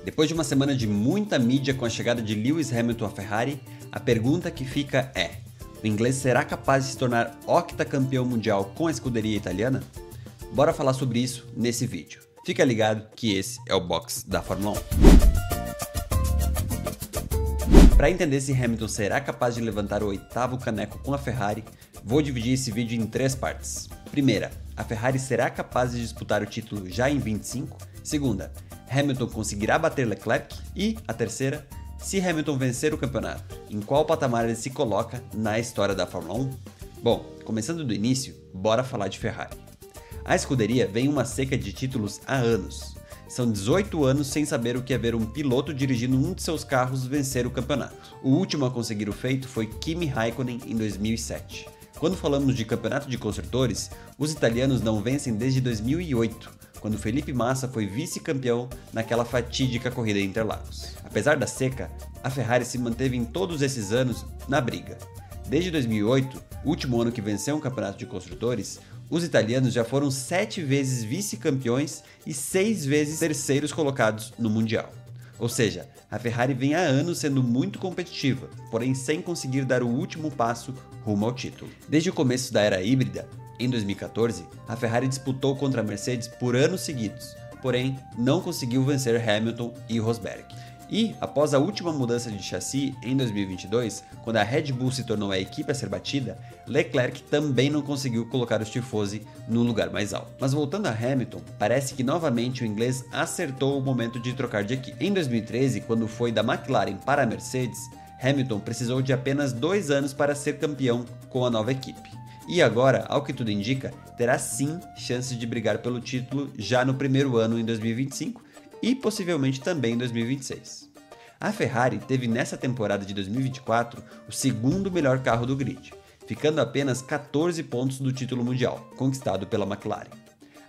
Depois de uma semana de muita mídia com a chegada de Lewis Hamilton à Ferrari, a pergunta que fica é: o inglês será capaz de se tornar octacampeão mundial com a escuderia italiana? Bora falar sobre isso nesse vídeo. Fica ligado que esse é o box da Fórmula 1. Para entender se Hamilton será capaz de levantar o 8º caneco com a Ferrari, vou dividir esse vídeo em 3 partes. Primeira, a Ferrari será capaz de disputar o título já em 25? Segunda, Hamilton conseguirá bater Leclerc? E a terceira, se Hamilton vencer o campeonato, em qual patamar ele se coloca na história da Fórmula 1? Bom, começando do início, bora falar de Ferrari. A escuderia vem uma seca de títulos há anos. São 18 anos sem saber o que é ver um piloto dirigindo um de seus carros vencer o campeonato. O último a conseguir o feito foi Kimi Raikkonen em 2007. Quando falamos de campeonato de construtores, os italianos não vencem desde 2008, quando Felipe Massa foi vice-campeão naquela fatídica corrida em Interlagos. Apesar da seca, a Ferrari se manteve em todos esses anos na briga. Desde 2008, último ano que venceu um campeonato de construtores, os italianos já foram 7 vezes vice-campeões e 6 vezes terceiros colocados no Mundial. Ou seja, a Ferrari vem há anos sendo muito competitiva, porém sem conseguir dar o último passo rumo ao título. Desde o começo da era híbrida, em 2014, a Ferrari disputou contra a Mercedes por anos seguidos, porém não conseguiu vencer Hamilton e Rosberg. E, após a última mudança de chassi em 2022, quando a Red Bull se tornou a equipe a ser batida, Leclerc também não conseguiu colocar os tifosi no lugar mais alto. Mas voltando a Hamilton, parece que novamente o inglês acertou o momento de trocar de equipe. Em 2013, quando foi da McLaren para a Mercedes, Hamilton precisou de apenas 2 anos para ser campeão com a nova equipe. E agora, ao que tudo indica, terá sim chances de brigar pelo título já no primeiro ano em 2025 e possivelmente também em 2026. A Ferrari teve nessa temporada de 2024 o segundo melhor carro do grid, ficando a apenas 14 pontos do título mundial, conquistado pela McLaren.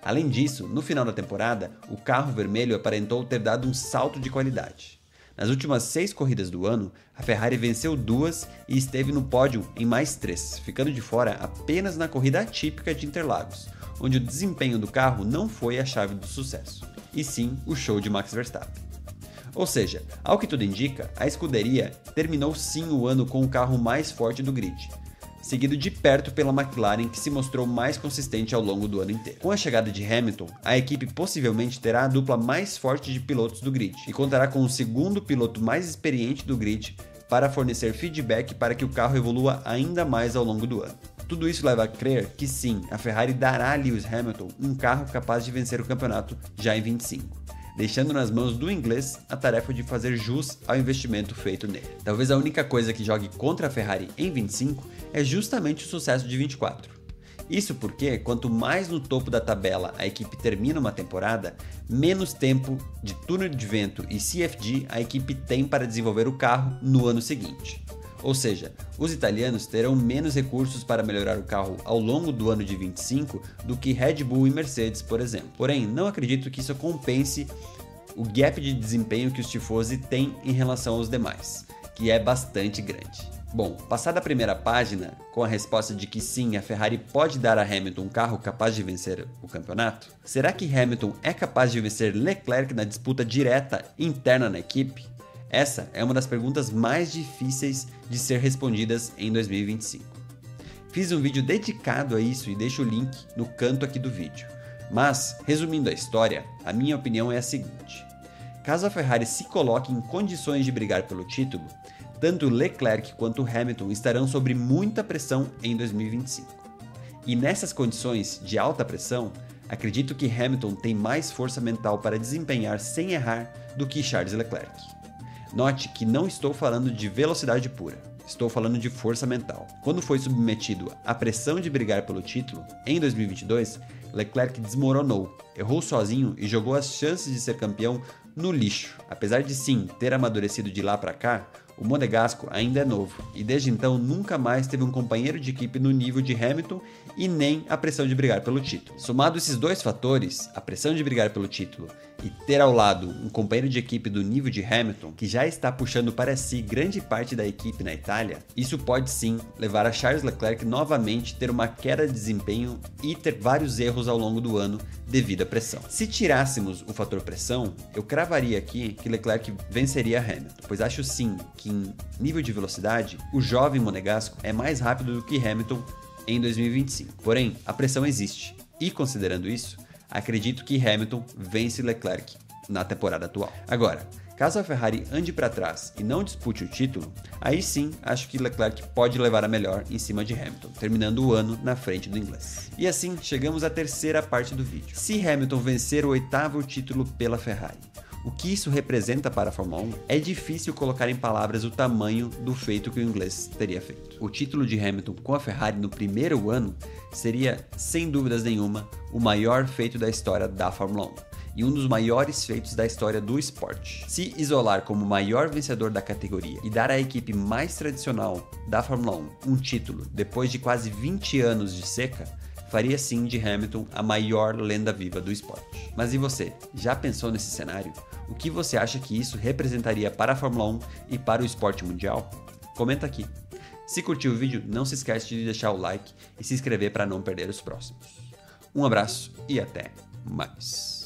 Além disso, no final da temporada, o carro vermelho aparentou ter dado um salto de qualidade. Nas últimas 6 corridas do ano, a Ferrari venceu 2 e esteve no pódio em mais 3, ficando de fora apenas na corrida atípica de Interlagos, onde o desempenho do carro não foi a chave do sucesso, e sim o show de Max Verstappen. Ou seja, ao que tudo indica, a escuderia terminou sim o ano com o carro mais forte do grid, seguido de perto pela McLaren, que se mostrou mais consistente ao longo do ano inteiro. Com a chegada de Hamilton, a equipe possivelmente terá a dupla mais forte de pilotos do grid e contará com o segundo piloto mais experiente do grid para fornecer feedback para que o carro evolua ainda mais ao longo do ano. Tudo isso leva a crer que sim, a Ferrari dará a Lewis Hamilton um carro capaz de vencer o campeonato já em 25. Deixando nas mãos do inglês a tarefa de fazer jus ao investimento feito nele. Talvez a única coisa que jogue contra a Ferrari em 25 é justamente o sucesso de 24. Isso porque, quanto mais no topo da tabela a equipe termina uma temporada, menos tempo de túnel de vento e CFD a equipe tem para desenvolver o carro no ano seguinte. Ou seja, os italianos terão menos recursos para melhorar o carro ao longo do ano de 25 do que Red Bull e Mercedes, por exemplo. Porém, não acredito que isso compense o gap de desempenho que os tifosi têm em relação aos demais, que é bastante grande. Bom, passada a primeira página, com a resposta de que sim, a Ferrari pode dar a Hamilton um carro capaz de vencer o campeonato, será que Hamilton é capaz de vencer Leclerc na disputa direta interna na equipe? Essa é uma das perguntas mais difíceis de ser respondidas em 2025. Fiz um vídeo dedicado a isso e deixo o link no canto aqui do vídeo. Mas, resumindo a história, a minha opinião é a seguinte: caso a Ferrari se coloque em condições de brigar pelo título, tanto Leclerc quanto Hamilton estarão sob muita pressão em 2025. E nessas condições de alta pressão, acredito que Hamilton tem mais força mental para desempenhar sem errar do que Charles Leclerc. Note que não estou falando de velocidade pura, estou falando de força mental. Quando foi submetido à pressão de brigar pelo título, em 2022, Leclerc desmoronou, errou sozinho e jogou as chances de ser campeão no lixo. Apesar de sim ter amadurecido de lá para cá, o monegasco ainda é novo e desde então nunca mais teve um companheiro de equipe no nível de Hamilton e nem a pressão de brigar pelo título. Somado esses dois fatores, a pressão de brigar pelo título e ter ao lado um companheiro de equipe do nível de Hamilton, que já está puxando para si grande parte da equipe na Itália, isso pode sim levar a Charles Leclerc novamente ter uma queda de desempenho e ter vários erros ao longo do ano devido à pressão. Se tirássemos o fator pressão, eu cravaria aqui que Leclerc venceria Hamilton, pois acho sim que em nível de velocidade, o jovem monegasco é mais rápido do que Hamilton em 2025. Porém, a pressão existe e, considerando isso, acredito que Hamilton vence Leclerc na temporada atual. Agora, caso a Ferrari ande para trás e não dispute o título, aí sim acho que Leclerc pode levar a melhor em cima de Hamilton, terminando o ano na frente do inglês. E assim chegamos à terceira parte do vídeo. Se Hamilton vencer o 8º título pela Ferrari, o que isso representa para a Fórmula 1? É difícil colocar em palavras o tamanho do feito que o inglês teria feito. O título de Hamilton com a Ferrari no primeiro ano seria, sem dúvidas nenhuma, o maior feito da história da Fórmula 1 e um dos maiores feitos da história do esporte. Se isolar como o maior vencedor da categoria e dar à equipe mais tradicional da Fórmula 1 um título depois de quase 20 anos de seca, faria sim de Hamilton a maior lenda viva do esporte. Mas e você? Já pensou nesse cenário? O que você acha que isso representaria para a Fórmula 1 e para o esporte mundial? Comenta aqui. Se curtiu o vídeo, não se esquece de deixar o like e se inscrever para não perder os próximos. Um abraço e até mais.